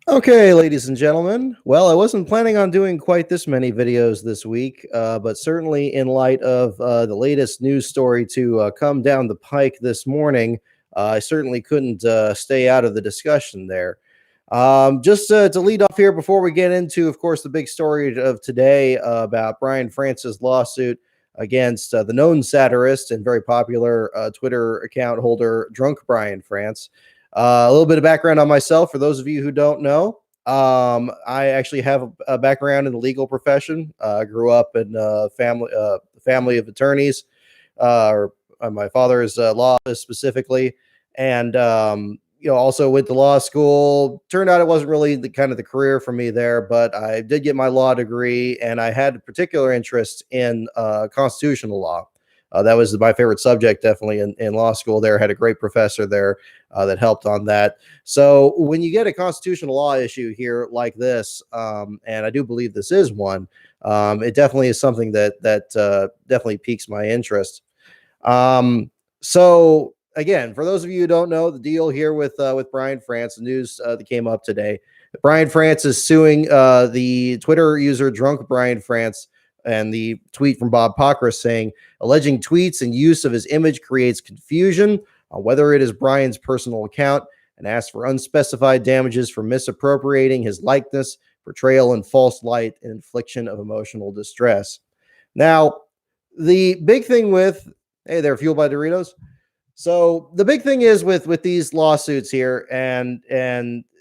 Okay, ladies and gentlemen. Well, I wasn't planning on doing quite this many videos this week, but certainly in light of the latest news story to come down the pike this morning, I certainly couldn't stay out of the discussion there. Just to lead off here before we get into, of course, the big story of today about Brian France's lawsuit against the known satirist and very popular Twitter account holder, Drunk Brian France. A little bit of background on myself for those of you who don't know. I actually have a background in the legal profession. I grew up in a family of attorneys, or my father's law specifically, and also went to law school. Turned out it wasn't really the kind of the career for me there, but I did get my law degree, and I had a particular interest in constitutional law. That was my favorite subject, definitely in law school. There, had a great professor there that helped on that. So when you get a constitutional law issue here like this, and I do believe this is one, it definitely is something that definitely piques my interest. So again, for those of you who don't know, the deal here with Brian France, the news that came up today, Brian France is suing the Twitter user Drunk Brian France, and the tweet from Bob Pockris saying, alleging tweets and use of his image creates confusion on whether it is Brian's personal account, and asks for unspecified damages for misappropriating his likeness, portrayal in false light, and infliction of emotional distress. Now, the big thing with, hey there, Fueled by Doritos. So the big thing is with these lawsuits here, and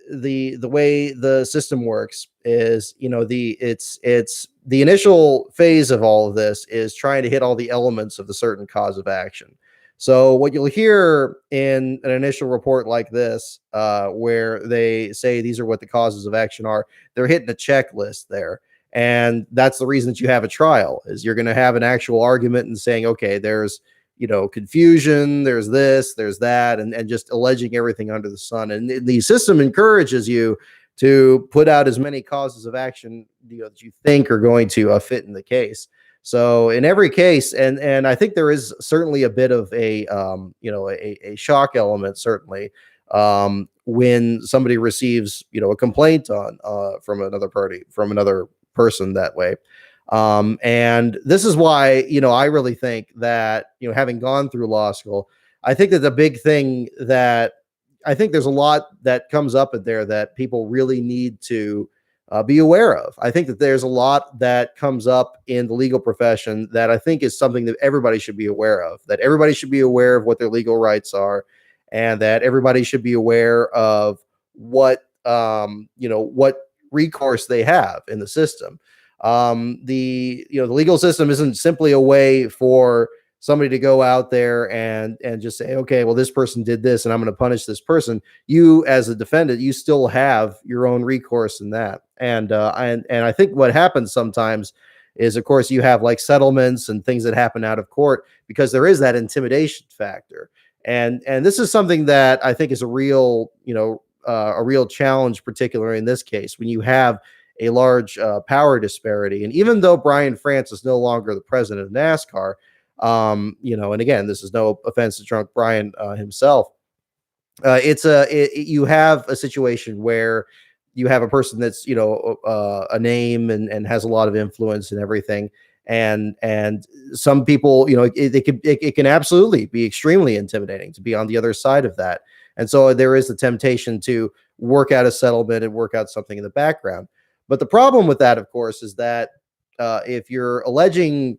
the way the system works is, it's the initial phase of all of this is trying to hit all the elements of the certain cause of action. So what you'll hear in an initial report like this, where they say these are what the causes of action are, they're hitting a checklist there. And that's the reason that you have a trial, is you're going to have an actual argument and saying, okay, there's confusion, there's this, there's that, and just alleging everything under the sun. And the system encourages you to put out as many causes of action that you think are going to fit in the case. So in every case, and I think there is certainly a bit of a shock element, certainly, when somebody receives a complaint on from another party, from another person that way. And this is why, I really think that, having gone through law school, I think that the big thing that I think there's a lot that comes up in there that people really need to be aware of. I think that there's a lot that comes up in the legal profession that I think is something that everybody should be aware of, that everybody should be aware of what their legal rights are, and that everybody should be aware of what recourse they have in the system. The legal system isn't simply a way for somebody to go out there and just say, okay, well, this person did this and I'm going to punish this person. You, as a defendant, you still have your own recourse in that. And I think what happens sometimes is, of course, you have like settlements and things that happen out of court because there is that intimidation factor. And this is something that I think is a real challenge, particularly in this case, when you have a large power disparity. And even though Brian France is no longer the president of NASCAR, and again, this is no offense to Drunk Brian himself, you have a situation where you have a person that's a name and has a lot of influence and everything, and some people, it can absolutely be extremely intimidating to be on the other side of that. And so there is the temptation to work out a settlement and work out something in the background. But the problem with that, of course, is that if you're alleging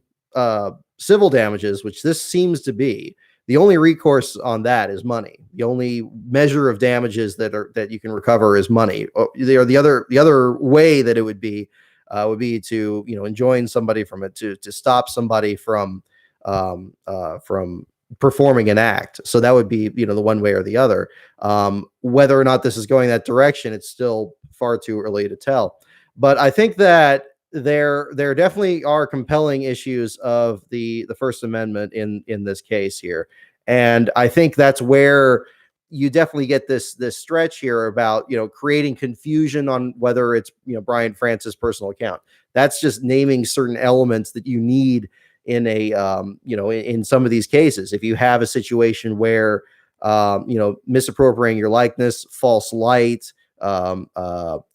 civil damages, which this seems to be, the only recourse on that is money. The only measure of damages that you can recover is money. Or the other way that it would be to enjoin somebody from it, to stop somebody from performing an act. So that would be the one way or the other. Whether or not this is going that direction, it's still far too early to tell. But I think that there definitely are compelling issues of the First Amendment in this case here, and I think that's where you definitely get this stretch here about creating confusion on whether it's Brian France's personal account. That's just naming certain elements that you need in a in some of these cases. If you have a situation where misappropriating your likeness, false light,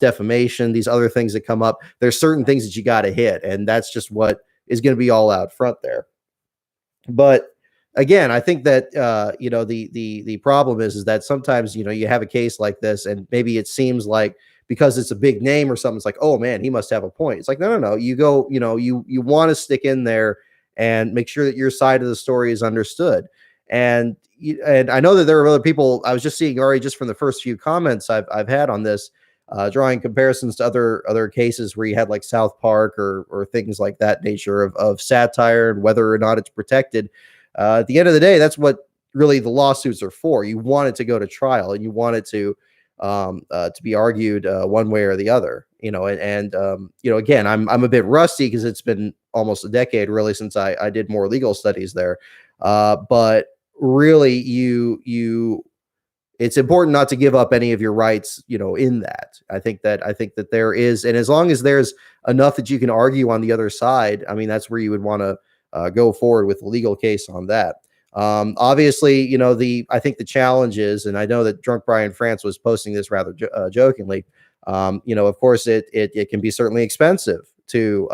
defamation, these other things that come up. There's certain things that you got to hit, and that's just what is going to be all out front there. But again, I think that the problem is that sometimes you have a case like this, and maybe it seems like because it's a big name or something, it's like, oh man, he must have a point. It's like, no. You go, you want to stick in there and make sure that your side of the story is understood. And I know that there are other people. I was just seeing already just from the first few comments I've had on this, drawing comparisons to other cases where you had like South Park or things like that nature of satire and whether or not it's protected. At the end of the day, that's what really the lawsuits are for. You want it to go to trial, and you want it to be argued one way or the other. Again, I'm a bit rusty because it's been almost a decade really since I did more legal studies there. But really, it's important not to give up any of your rights, in that. I think that there is, and as long as there's enough that you can argue on the other side, I mean, that's where you would want to go forward with a legal case on that. Obviously, I think the challenge is, and I know that Drunk Brian France was posting this rather jokingly. Of course, it can be certainly expensive to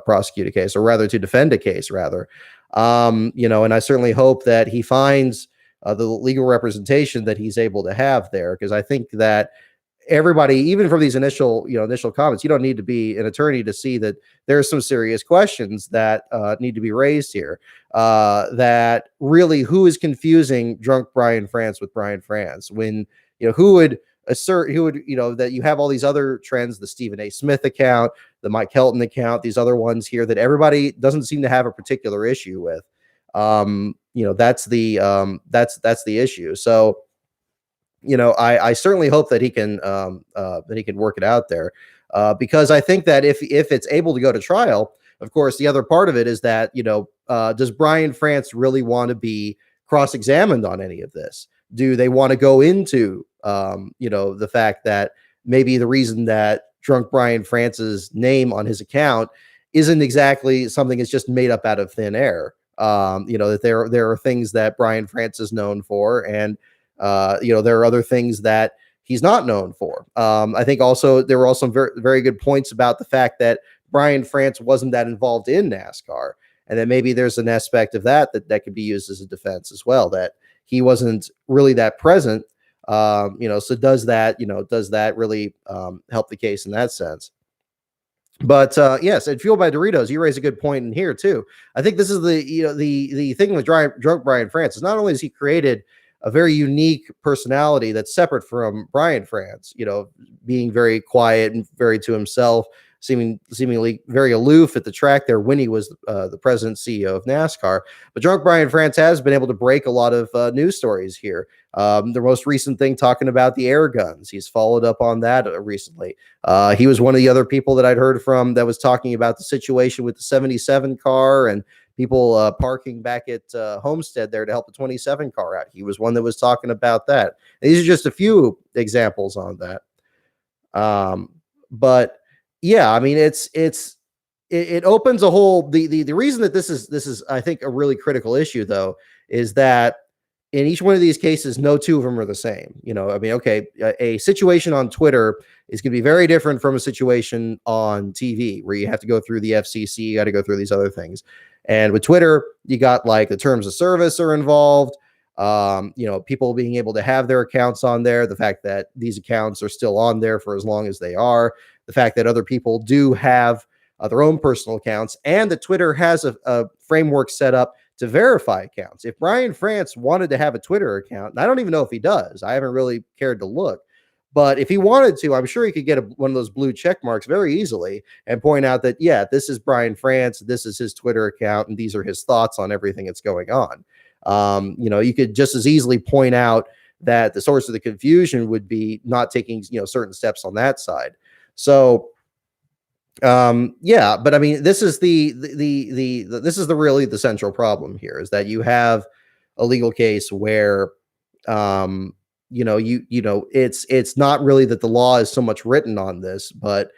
prosecute a case, or rather to defend a case, rather. And I certainly hope that he finds the legal representation that he's able to have there, because I think that everybody, even from these initial comments, you don't need to be an attorney to see that there's some serious questions that need to be raised here. That really, who is confusing Drunk Brian France with Brian France? When who would that you have all these other trends, the Stephen A. Smith account, the Mike Helton account, these other ones here that everybody doesn't seem to have a particular issue with. That's the issue. So, I certainly hope that he can work it out there, because I think that if it's able to go to trial, of course, the other part of it is that does Brian France really want to be cross-examined on any of this? Do they want to go into the fact that maybe the reason that Drunk Brian France's name on his account isn't exactly something that's just made up out of thin air? That there are things that Brian France is known for, and there are other things that he's not known for. I think also there were also very, very good points about the fact that Brian France wasn't that involved in NASCAR, and that maybe there's an aspect of that could be used as a defense as well, that he wasn't really that present. So does that really help the case in that sense? But yes, and Fueled by Doritos, you raise a good point in here too. I think this is the thing with Drunk Brian France is not only has he created a very unique personality that's separate from Brian France, being very quiet and very to himself, seemingly very aloof at the track there when he was the president CEO of NASCAR. But Drunk Brian France has been able to break a lot of news stories here. The most recent thing talking about the air guns, he's followed up on that recently. He was one of the other people that I'd heard from that was talking about the situation with the 77 car and people parking back at Homestead there to help the 27 car out. He was one that was talking about that. These are just a few examples on that. But yeah, I mean, it opens a whole, the reason that this is, I think, a really critical issue though, is that in each one of these cases, no two of them are the same. I mean, okay, a situation on Twitter is going to be very different from a situation on TV where you have to go through the FCC, you got to go through these other things. And with Twitter, you got like the terms of service are involved. People being able to have their accounts on there, the fact that these accounts are still on there for as long as they are, the fact that other people do have their own personal accounts, and that Twitter has a framework set up to verify accounts. If Brian France wanted to have a Twitter account, and I don't even know if he does, I haven't really cared to look, but if he wanted to, I'm sure he could get one of those blue check marks very easily and point out that, yeah, this is Brian France, this is his Twitter account, and these are his thoughts on everything that's going on. You could just as easily point out that the source of the confusion would be not taking, certain steps on that side. So, yeah, but I mean, this is this is really the central problem here, is that you have a legal case where, it's not really that the law is so much written on this, but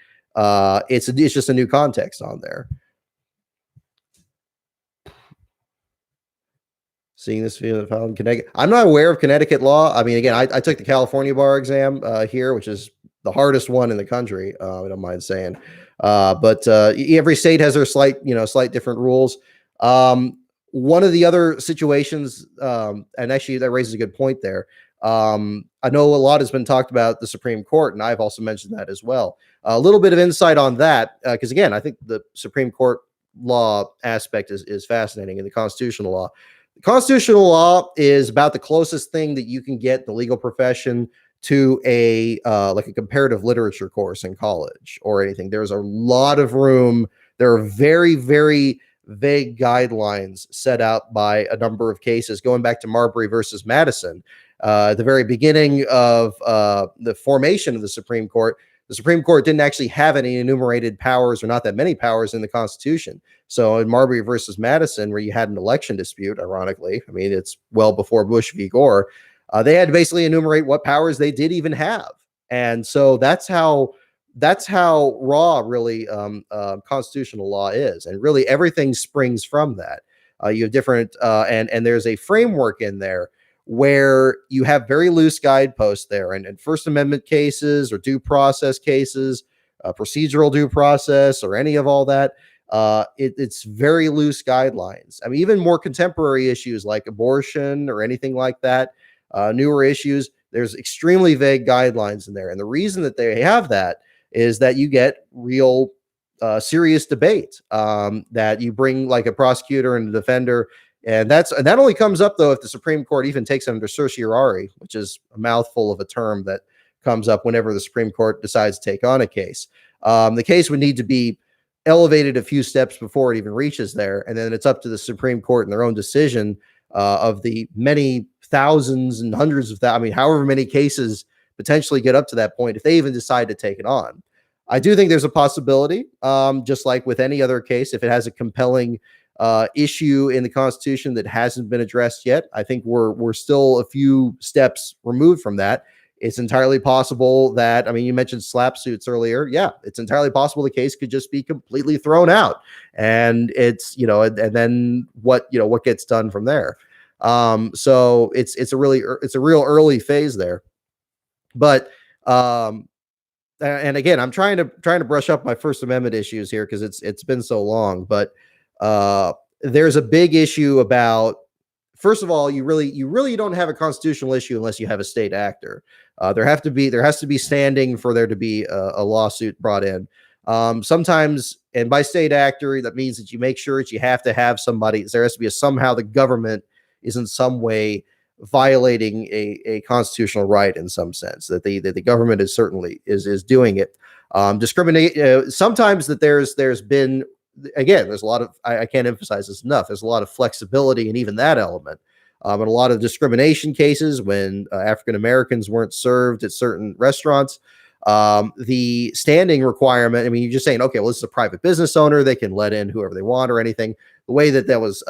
it's just a new context on there. Seeing this field found in Connecticut. I'm not aware of Connecticut law. I mean, again, I took the California bar exam here, which is the hardest one in the country. I don't mind saying, but every state has their slight different rules. One of the other situations, and actually that raises a good point there. I know a lot has been talked about the Supreme Court, and I've also mentioned that as well. A little bit of insight on that, because again, I think the Supreme Court law aspect is fascinating in the constitutional law. Constitutional law is about the closest thing that you can get the legal profession to a like a comparative literature course in college or anything. There's a lot of room. There are very, very vague guidelines set out by a number of cases going back to Marbury versus Madison. At the very beginning of the formation of the Supreme Court didn't actually have any enumerated powers, or not that many powers, in the Constitution. So in Marbury versus Madison, where you had an election dispute, ironically, I mean, it's well before Bush v. Gore, they had to basically enumerate what powers they did even have. And so that's how raw really constitutional law is. And really everything springs from that. You have different, and there's a framework in there where you have very loose guideposts there, and First Amendment cases or due process cases, procedural due process, or any of all that. It's very loose guidelines. I mean, even more contemporary issues like abortion or anything like that, newer issues, there's extremely vague guidelines in there. And the reason that they have that is that you get real serious debate, that you bring like a prosecutor and a defender. And that only comes up, though, if the Supreme Court even takes it under certiorari, which is a mouthful of a term that comes up whenever the Supreme Court decides to take on a case. The case would need to be elevated a few steps before it even reaches there. And then it's up to the Supreme Court and their own decision of the many thousands and hundreds of I mean, however many cases potentially get up to that point, if they even decide to take it on. I do think there's a possibility, just like with any other case, if it has a compelling issue in the Constitution that hasn't been addressed yet. I think we're still a few steps removed from that. It's entirely possible that, I mean, you mentioned slap suits earlier. Yeah, it's entirely possible the case could just be completely thrown out, and it's, and then what gets done from there. So it's a real early phase there. But and again, I'm trying to brush up my First Amendment issues here because it's been so long. But there's a big issue about, first of all, you really don't have a constitutional issue unless you have a state actor. There has to be standing for there to be a lawsuit brought in. Sometimes, and by state actor, that means that you make sure that you have to have somebody. There has to be somehow the government is in some way violating a constitutional right in some sense, that the government is certainly is doing it. Discriminate. Sometimes that there's been, again, there's a lot of, I can't emphasize this enough, there's a lot of flexibility in even that element. In a lot of discrimination cases, when African Americans weren't served at certain restaurants, the standing requirement, I mean, you're just saying, okay, well, this is a private business owner, they can let in whoever they want or anything. The way that was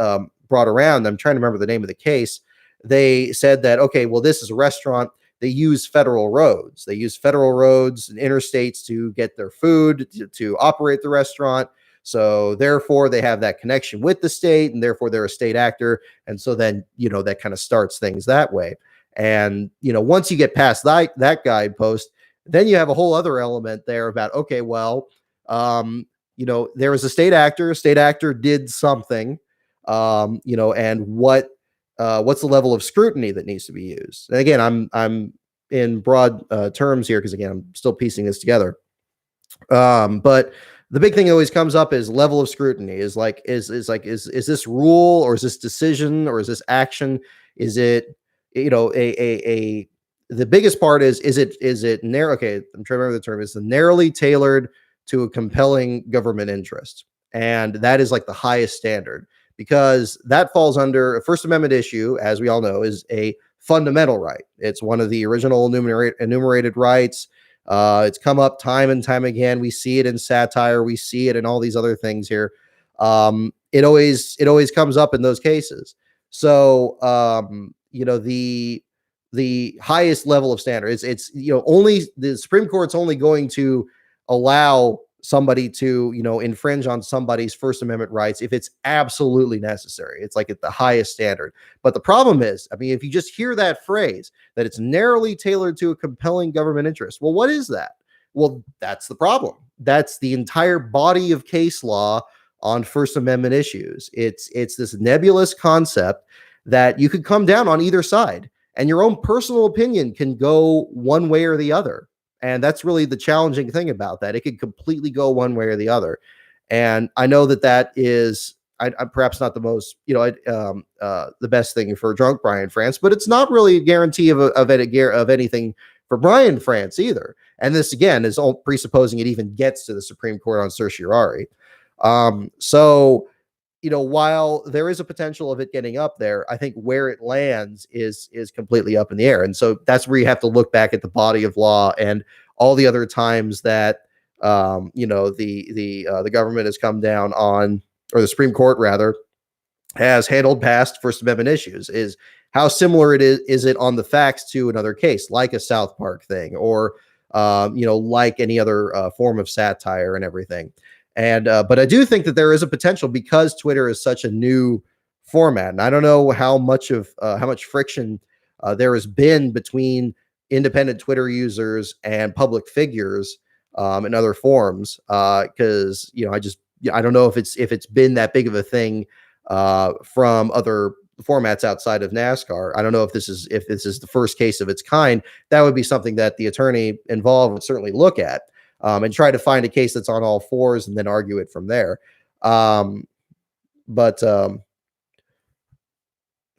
brought around, I'm trying to remember the name of the case, they said that, okay, well, this is a restaurant, they use federal roads. They use federal roads and interstates to get their food, to operate the restaurant. So therefore, they have that connection with the state, and therefore they're a state actor. And so then, that kind of starts things that way. And, once you get past that guidepost, then you have a whole other element there about, okay, well, there was a state actor did something, and what's the level of scrutiny that needs to be used? And again, I'm in broad terms here because, again, I'm still piecing this together. But the big thing that always comes up is level of scrutiny. Is this rule, or is this decision, or is this action? Is it, the biggest part is it narrow? Okay, I'm trying to remember the term. Is the narrowly tailored to a compelling government interest, and that is like the highest standard, because that falls under a First Amendment issue, as we all know, is a fundamental right. It's one of the original enumerated rights. It's come up time and time again. We see it in satire. We see it in all these other things here. It always comes up in those cases. So, the highest level of standard, it's only the Supreme Court's only going to allow somebody to, infringe on somebody's First Amendment rights if it's absolutely necessary. It's like at the highest standard. But the problem is, I mean, if you just hear that phrase, that it's narrowly tailored to a compelling government interest, well, what is that? Well, that's the problem. That's the entire body of case law on First Amendment issues. It's this nebulous concept that you could come down on either side, and your own personal opinion can go one way or the other. And that's really the challenging thing about that. It could completely go one way or the other. And I know that is I'm perhaps not the most, the best thing for drunk Brian France, but it's not really a guarantee of anything for Brian France either. And this again is all presupposing it even gets to the Supreme Court on certiorari. So, while there is a potential of it getting up there, I think where it lands is completely up in the air. And so that's where you have to look back at the body of law and all the other times that the government has come down on, or the Supreme Court rather, has handled past First Amendment issues. Is how similar it is it on the facts to another case, like a South Park thing, or like any other form of satire and everything. And but I do think that there is a potential, because Twitter is such a new format, and I don't know how much friction there has been between independent Twitter users and public figures in other forms. Because I don't know if it's been that big of a thing from other formats outside of NASCAR. I don't know if this is the first case of its kind. That would be something that the attorney involved would certainly look at. And try to find a case that's on all fours and then argue it from there.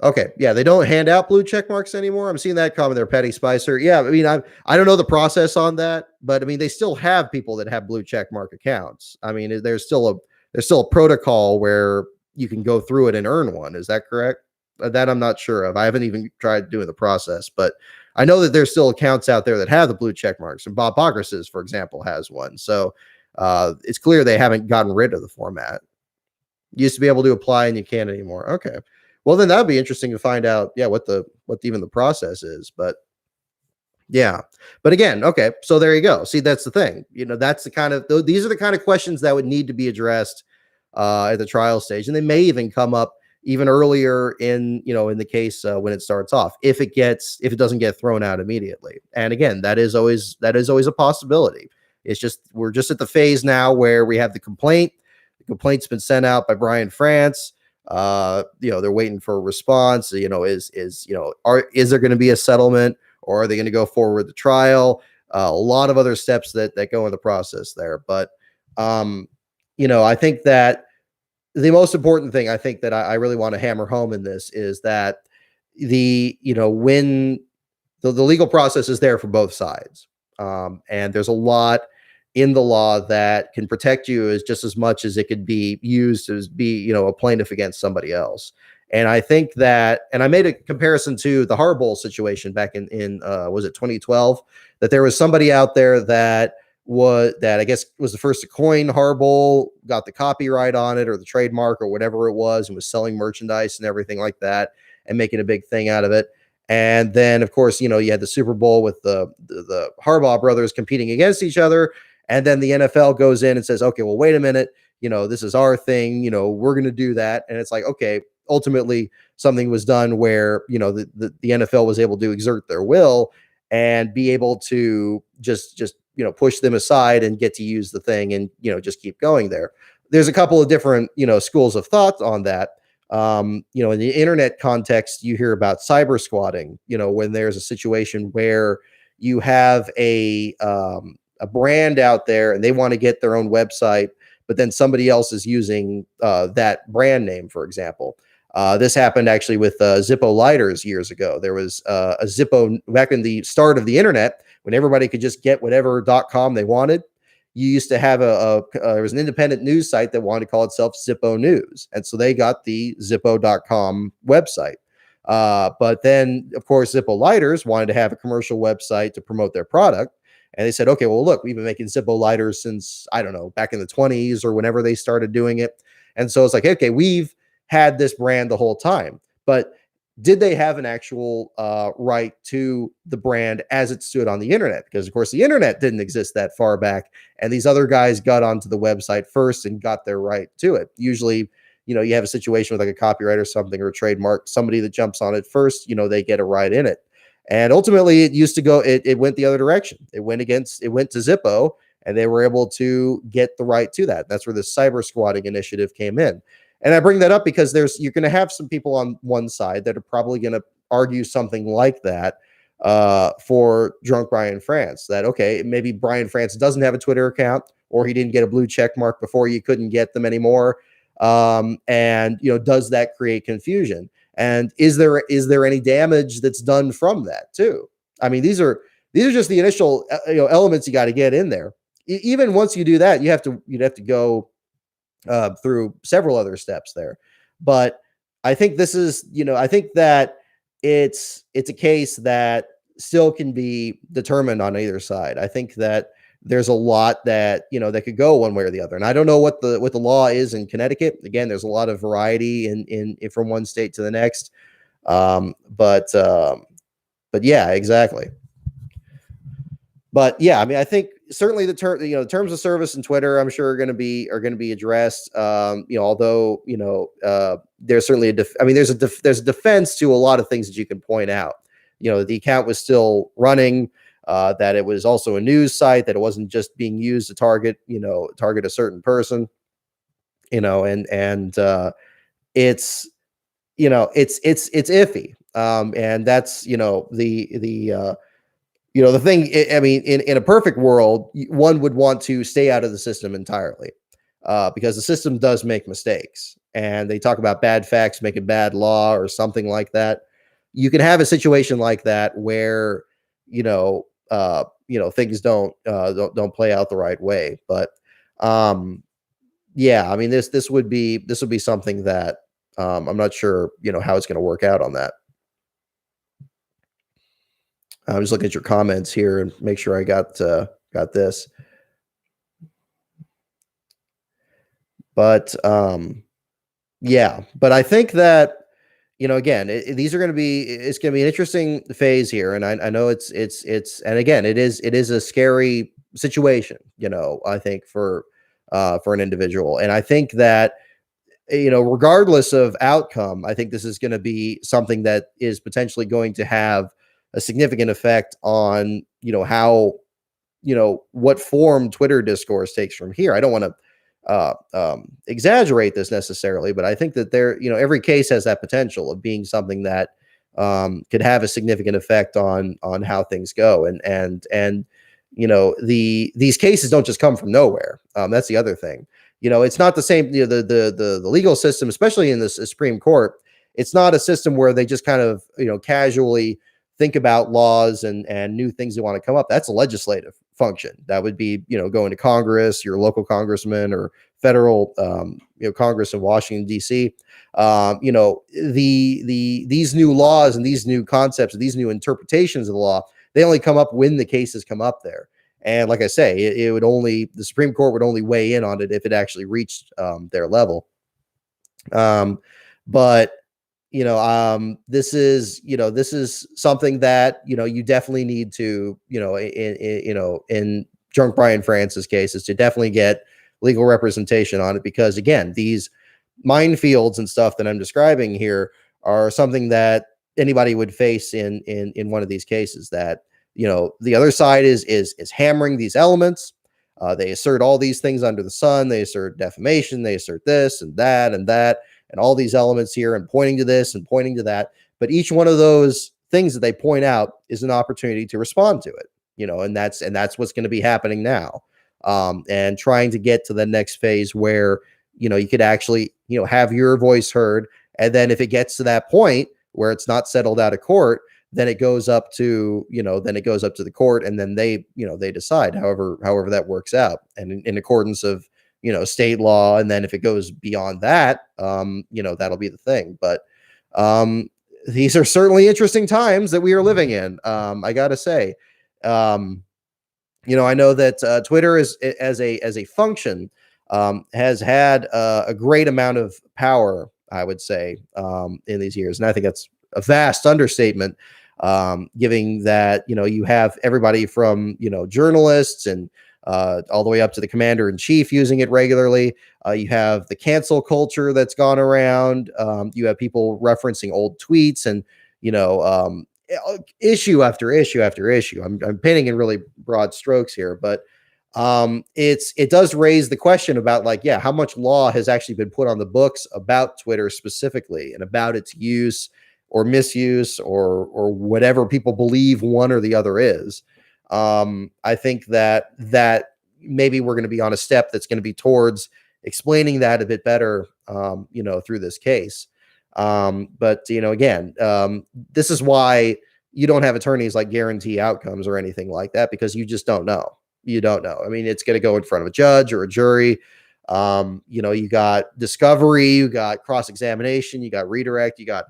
Okay, yeah, they don't hand out blue check marks anymore. I'm seeing that comment there, Petty Spicer. Yeah, I mean, I don't know the process on that, but I mean, they still have people that have blue check mark accounts. I mean, there's still a protocol where you can go through it and earn one. Is that correct? That I'm not sure of. I haven't even tried doing the process, but I know that there's still accounts out there that have the blue check marks, and Bob Pockrass's, for example, has one. So it's clear they haven't gotten rid of the format. You used to be able to apply, and you can't anymore. Okay, well then that'd be interesting to find out. Yeah, what even the process is. But yeah, but again, okay, so there you go. See, that's the thing. That's these are the kind of questions that would need to be addressed at the trial stage, and they may even come up even earlier in the case when it starts off, if it doesn't get thrown out immediately. And again, that is always a possibility. We're just at the phase now where we have the complaint. The complaint's been sent out by Brian France. They're waiting for a response. Is there going to be a settlement, or are they going to go forward with the trial? A lot of other steps that go in the process there. But I think that the most important thing I think that I really want to hammer home in this is that when the legal process is there for both sides, and there's a lot in the law that can protect you as much as it could be used as a plaintiff against somebody else. And I think that, and I made a comparison to the Harbowl situation back in was it 2012, that there was somebody out there that I guess was the first to coin Harbowl, got the copyright on it or the trademark or whatever it was, and was selling merchandise and everything like that and making a big thing out of it. And then, of course, you had the Super Bowl with the Harbaugh brothers competing against each other. And then the NFL goes in and says, okay, well, wait a minute, this is our thing, we're going to do that. And it's like, okay, ultimately something was done where, the NFL was able to exert their will and be able to just push them aside and get to use the thing and, just keep going there. There's a couple of different, schools of thought on that. In the internet context, you hear about cyber squatting, when there's a situation where you have a brand out there and they want to get their own website, but then somebody else is using that brand name, for example. This happened actually with Zippo lighters years ago. There was a Zippo back in the start of the internet when everybody could just get whatever .com they wanted. You used to have there was an independent news site that wanted to call itself Zippo News. And so they got the Zippo.com website. But then, of course, Zippo lighters wanted to have a commercial website to promote their product. And they said, okay, well, look, we've been making Zippo lighters since, I don't know, back in the 20s or whenever they started doing it. And so it's like, okay, we've had this brand the whole time. But did they have an actual right to the brand as it stood on the internet? Because of course the internet didn't exist that far back, and these other guys got onto the website first and got their right to it. Usually, you have a situation with like a copyright or something or a trademark, somebody that jumps on it first, they get a right in it. And ultimately it used to go, it went the other direction. It went to Zippo, and they were able to get the right to that. That's where the cyber squatting initiative came in. And I bring that up because you're going to have some people on one side that are probably going to argue something like that for drunk Brian France, that, okay, maybe Brian France doesn't have a Twitter account, or he didn't get a blue check mark before, you couldn't get them anymore. And does that create confusion? And is there any damage that's done from that too? I mean, these are just the initial elements you got to get in there. Even once you do that, you'd have to go through several other steps there. But I think this is, I think that it's a case that still can be determined on either side. I think that there's a lot that, that could go one way or the other. And I don't know what the law is in Connecticut. Again, there's a lot of variety in from one state to the next. But yeah, exactly. But yeah, I mean, I think certainly the terms of service in Twitter, I'm sure are going to be addressed. Although there's certainly there's a defense to a lot of things that you can point out. The account was still running, that it was also a news site, that it wasn't just being used to target a certain person. And it's it's iffy. And that's the thing. I mean, in a perfect world, one would want to stay out of the system entirely, because the system does make mistakes, and they talk about bad facts making bad law or something like that. You can have a situation like that where things don't play out the right way. But yeah, I mean, this would be something that I'm not sure how it's going to work out on that. I'm just looking at your comments here and make sure I got this. But yeah, but I think that again, it's going to be an interesting phase here, and I know it's and again, it is a scary situation, I think for an individual. And I think that regardless of outcome, I think this is going to be something that is potentially going to have a significant effect on how what form Twitter discourse takes from here. I don't want to exaggerate this necessarily, but I think that every case has that potential of being something that could have a significant effect on how things go. And these cases don't just come from nowhere. That's the other thing. It's not the same. The legal system, especially in the Supreme Court, it's not a system where they just kind of casually think about laws and new things that want to come up. That's a legislative function. That would be, going to Congress, your local congressman, or federal, Congress in Washington, D.C. These new laws and these new concepts, these new interpretations of the law, they only come up when the cases come up there. And like I say, the Supreme Court would only weigh in on it if it actually reached their level. But this is something that you definitely need to in drunk Brian France's case, is to definitely get legal representation on it, because again, these minefields and stuff that I'm describing here are something that anybody would face in one of these cases. That the other side is hammering these elements. They assert all these things under the sun. They assert defamation. They assert this and that and that, and all these elements here, and pointing to this and pointing to that. But each one of those things that they point out is an opportunity to respond to it, and that's what's going to be happening now. And trying to get to the next phase where, you could actually, have your voice heard. And then if it gets to that point where it's not settled out of court, then it goes up to, the court, and then they decide however that works out, and in accordance of, state law. And then if it goes beyond that, that'll be the thing. But these are certainly interesting times that we are living in. I gotta say, I know that Twitter as a function has had a great amount of power, I would say, in these years, and I think that's a vast understatement, giving that, you have everybody from, journalists and all the way up to the commander in chief using it regularly. You have the cancel culture that's gone around. You have people referencing old tweets and, issue after issue after issue. I'm painting in really broad strokes here, but it does raise the question about, like, yeah, how much law has actually been put on the books about Twitter specifically and about its use or misuse or whatever people believe one or the other is. I think that maybe we're going to be on a step that's going to be towards explaining that a bit better, through this case. But again, this is why you don't have attorneys like guarantee outcomes or anything like that, because you just don't know. You don't know. I mean, it's going to go in front of a judge or a jury. You got discovery, you got cross-examination, you got redirect, you got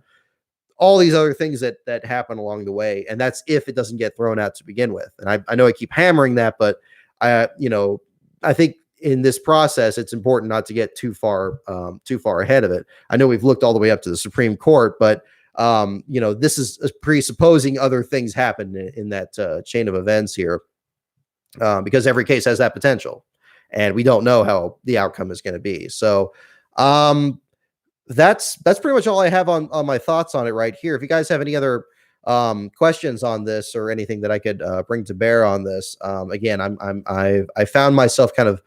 all these other things that happen along the way. And that's if it doesn't get thrown out to begin with. And I know I keep hammering that, but I think in this process, it's important not to get too far ahead of it. I know we've looked all the way up to the Supreme Court, but this is presupposing other things happen in that chain of events here, because every case has that potential, and we don't know how the outcome is going to be. So that's pretty much all I have on my thoughts on it right here. If you guys have any other questions on this or anything that I could bring to bear on this, again, I found myself kind of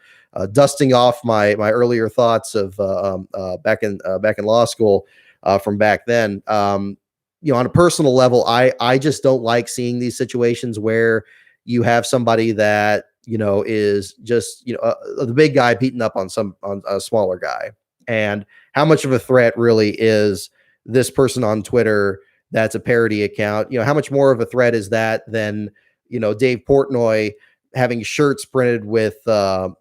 dusting off my earlier thoughts of back in law school from back then. On a personal level, I just don't like seeing these situations where you have somebody that is just the big guy beating up on a smaller guy, and how much of a threat really is this person on Twitter that's a parody account. How much more of a threat is that than Dave Portnoy having shirts printed with the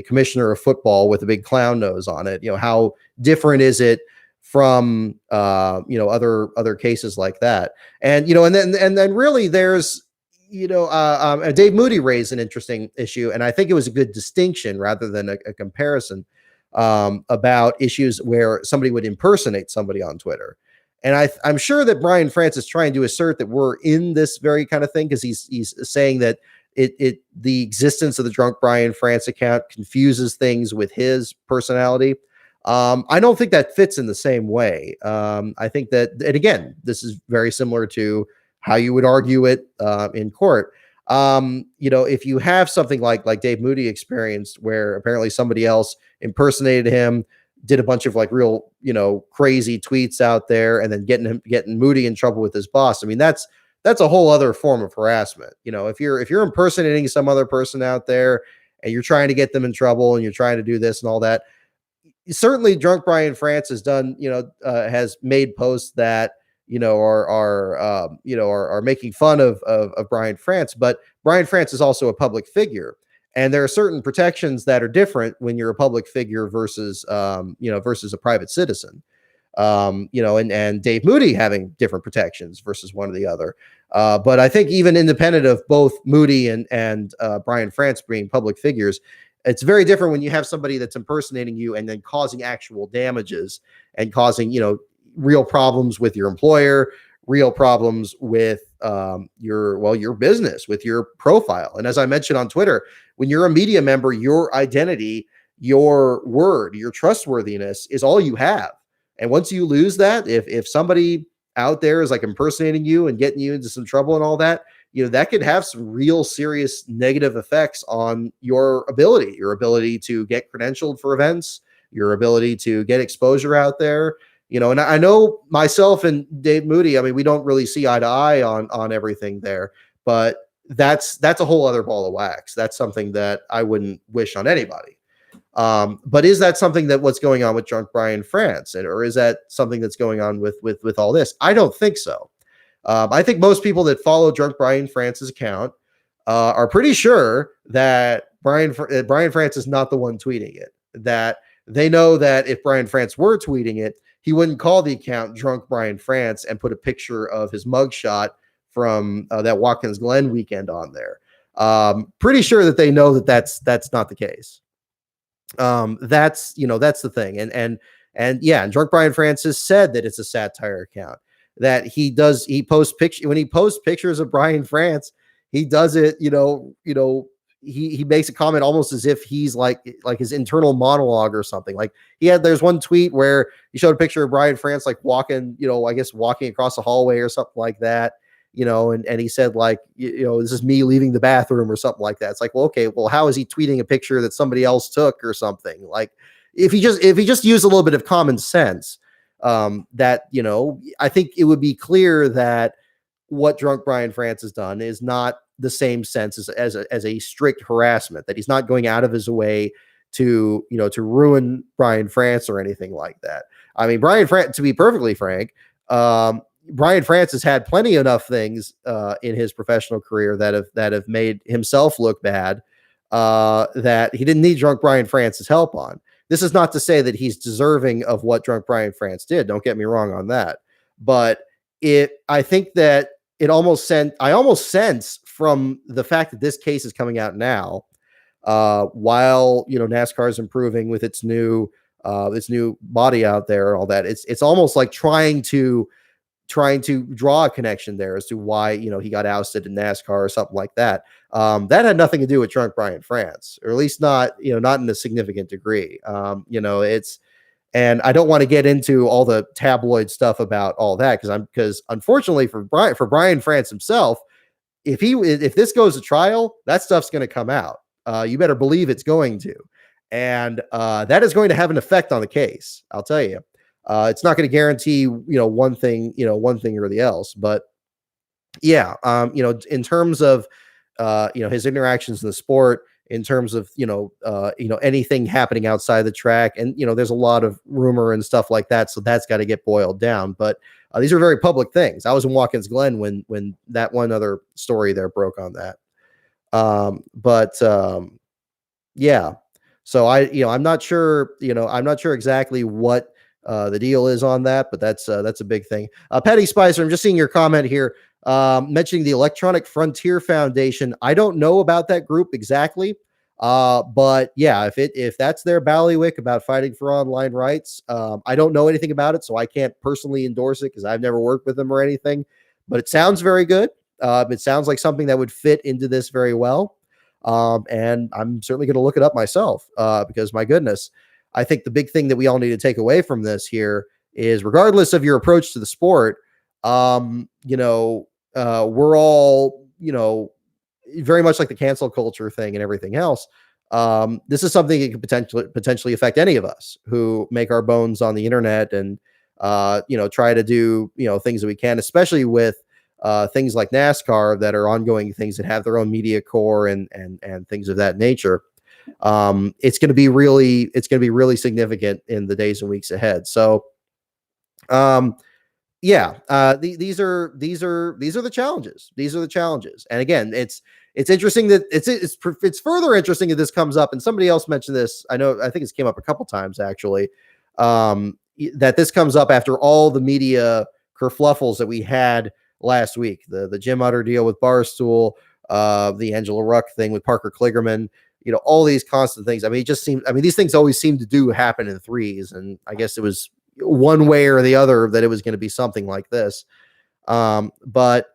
commissioner of football with a big clown nose on it? How different is it from other cases like that? And and then really there's Dave Moody raised an interesting issue, and I think it was a good distinction rather than a comparison, about issues where somebody would impersonate somebody on Twitter. And I'm sure that Brian France is trying to assert that we're in this very kind of thing, because he's saying that the existence of the Drunk Brian France account confuses things with his personality. I don't think that fits in the same way. I think that, and again, this is very similar to how you would argue it in court. If you have something like Dave Moody experienced, where apparently somebody else impersonated him, did a bunch of like real, crazy tweets out there, and then getting Moody in trouble with his boss. I mean, that's a whole other form of harassment. If you're impersonating some other person out there and you're trying to get them in trouble and you're trying to do this and all that, certainly Drunk Brian France has done, has made posts that, are making fun of Brian France, but Brian France is also a public figure. And there are certain protections that are different when you're a public figure versus a private citizen. And Dave Moody having different protections versus one or the other. But I think even independent of both Moody and Brian France being public figures, it's very different when you have somebody that's impersonating you and then causing actual damages and causing, real problems with your employer, real problems with your business, with your profile. And as I mentioned on Twitter, when you're a media member, your identity, your word, your trustworthiness is all you have. And once you lose that, if somebody out there is like impersonating you and getting you into some trouble and all that, that could have some real serious negative effects on your ability to get credentialed for events, your ability to get exposure out there. And I know myself and Dave Moody, I mean, we don't really see eye to eye on everything there, but that's a whole other ball of wax. That's something that I wouldn't wish on anybody. But is that something that what's going on with Drunk Brian France, or is that something that's going on with all this? I don't think so. I think most people that follow Drunk Brian France's account are pretty sure that Brian France is not the one tweeting it, that they know that if Brian France were tweeting it, he wouldn't call the account Drunk Brian France and put a picture of his mugshot from that Watkins Glen weekend on there. Pretty sure that they know that that's not the case. That's the thing. And yeah, and Drunk Brian Francis said that it's a satire account, that he posts picture when he posts pictures of Brian France, he does it, he makes a comment almost as if he's like his internal monologue or something. Like there's one tweet where he showed a picture of Brian France like walking, I guess walking across the hallway or something like that, and he said like, this is me leaving the bathroom or something like that. It's like, well, okay, well, how is he tweeting a picture that somebody else took or something? Like if he just used a little bit of common sense, that, I think it would be clear that what Drunk Brian France has done is not the same sense as a strict harassment, that he's not going out of his way to ruin Brian France or anything like that. I mean, Brian France, to be perfectly frank, Brian France has had plenty enough things in his professional career that have made himself look bad, that he didn't need Drunk Brian France's help on. This is not to say that he's deserving of what Drunk Brian France did. Don't get me wrong on that. But I think that I almost sense from the fact that this case is coming out now, while NASCAR is improving with its new body out there and all that, it's almost like trying to draw a connection there as to why he got ousted in NASCAR or something like that. That had nothing to do with Drunk Brian France, or at least not not in a significant degree. And I don't want to get into all the tabloid stuff about all that, because unfortunately for Brian France himself, if this goes to trial, that stuff's going to come out. You better believe it's going to, and that is going to have an effect on the case. I'll tell you. It's not going to guarantee one thing or the else, but yeah, in terms of his interactions in the sport, in terms of anything happening outside the track, and there's a lot of rumor and stuff like that, so that's got to get boiled down. But these are very public things. I was in Watkins Glen when that one other story there broke on that. Yeah, so I'm not sure exactly what the deal is on that, but that's a big thing. Patty Spicer, I'm just seeing your comment here, mentioning the Electronic Frontier Foundation. I don't know about that group exactly, but yeah, if that's their bailiwick about fighting for online rights, I don't know anything about it, so I can't personally endorse it because I've never worked with them or anything. But it sounds very good. It sounds like something that would fit into this very well, and I'm certainly going to look it up myself, because my goodness. I think the big thing that we all need to take away from this here is, regardless of your approach to the sport, we're all, very much like the cancel culture thing and everything else. This is something that could potentially affect any of us who make our bones on the internet and, try to do, things that we can, especially with things like NASCAR that are ongoing things that have their own media core and things of that nature. It's going to be really significant in the days and weeks ahead. So, these are the challenges. These are the challenges. And again, it's interesting that it's further interesting that this comes up. And somebody else mentioned this. I think it's came up a couple times actually. That this comes up after all the media kerfluffles that we had last week, the Jim Utter deal with Barstool, the Angela Ruck thing with Parker Kligerman. All these constant things. I mean, these things always seem to happen in threes. And I guess it was one way or the other that it was going to be something like this. But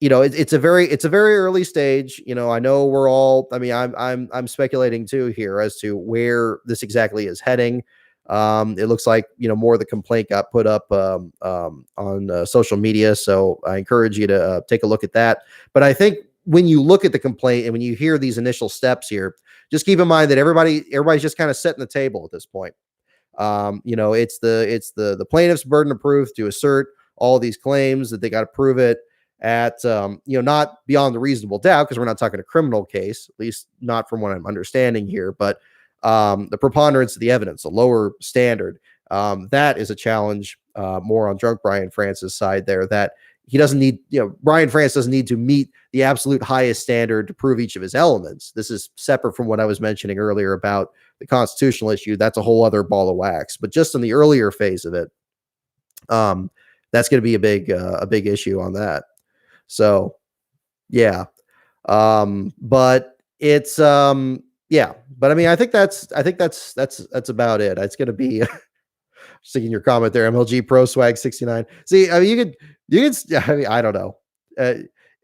it's a very early stage. I know we're all, I'm speculating too here as to where this exactly is heading. It looks like, more of the complaint got put up on social media. So I encourage you to take a look at that. But I think when you look at the complaint and when you hear these initial steps here, just keep in mind that everybody's just kind of setting the table at this point. It's the plaintiff's burden of proof to assert all these claims, that they got to prove it at, not beyond the reasonable doubt, because we're not talking a criminal case, at least not from what I'm understanding here, but the preponderance of the evidence, a lower standard. That is a challenge more on Drunk Brian France's side there, that he doesn't need, Brian France doesn't need to meet the absolute highest standard to prove each of his elements. This is separate from what I was mentioning earlier about the constitutional issue. That's a whole other ball of wax. But just in the earlier phase of it, that's going to be a big issue on that. So, yeah. But it's, But I mean, I think that's about it. It's going to be sticking your comment there. MLG Pro Swag 69. See, I mean, I mean, I don't know. Uh,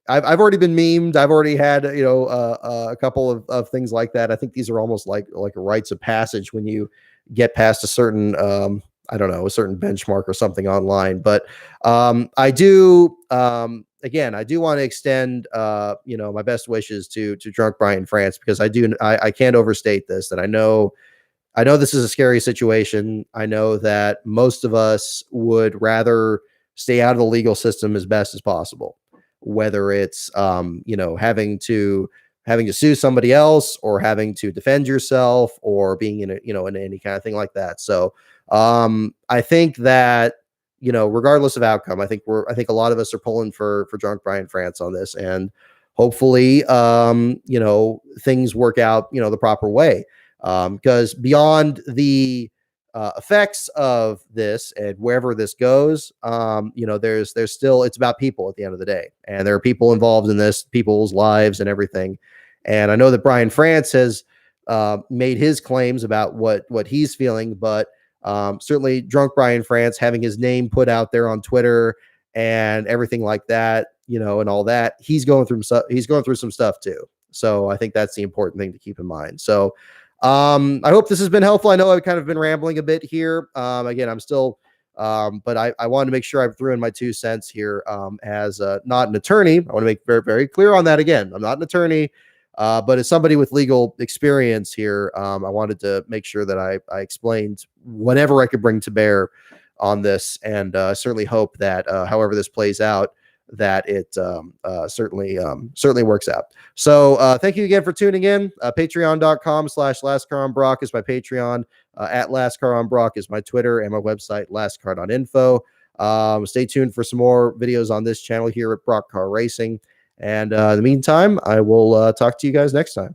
I've already been memed. I've already had, a couple of things like that. I think these are almost like a rites of passage when you get past a certain, I don't know, a certain benchmark or something online. But I do, again, I do want to extend, my best wishes to Drunk Brian France, because I can't overstate this, that I know this is a scary situation. I know that most of us would rather stay out of the legal system as best as possible, whether it's having to sue somebody else, or having to defend yourself, or being in in any kind of thing like that. So I think that, regardless of outcome, I think a lot of us are pulling for Drunk Brian France on this, and hopefully things work out the proper way. Because beyond the effects of this and wherever this goes, there's still, it's about people at the end of the day, and there are people involved in this, people's lives and everything. And I know that Brian France has made his claims about what he's feeling, but certainly Drunk Brian France having his name put out there on Twitter and everything like that, and all that, he's going through some stuff too. So I think that's the important thing to keep in mind. So I hope this has been helpful. I know I've kind of been rambling a bit here. Again, I'm still, but I wanted to make sure I threw in my 2 cents here. As not an attorney, I want to make very, very clear on that. Again, I'm not an attorney, but as somebody with legal experience here, I wanted to make sure that I explained whatever I could bring to bear on this, and certainly hope that however this plays out, that it certainly works out. So thank you again for tuning in. Patreon.com/LastCardOnBrock is my Patreon. At LastCardOnBrock is my Twitter, and my website, lastcard.info. Stay tuned for some more videos on this channel here at Brock Car Racing. And in the meantime, I will talk to you guys next time.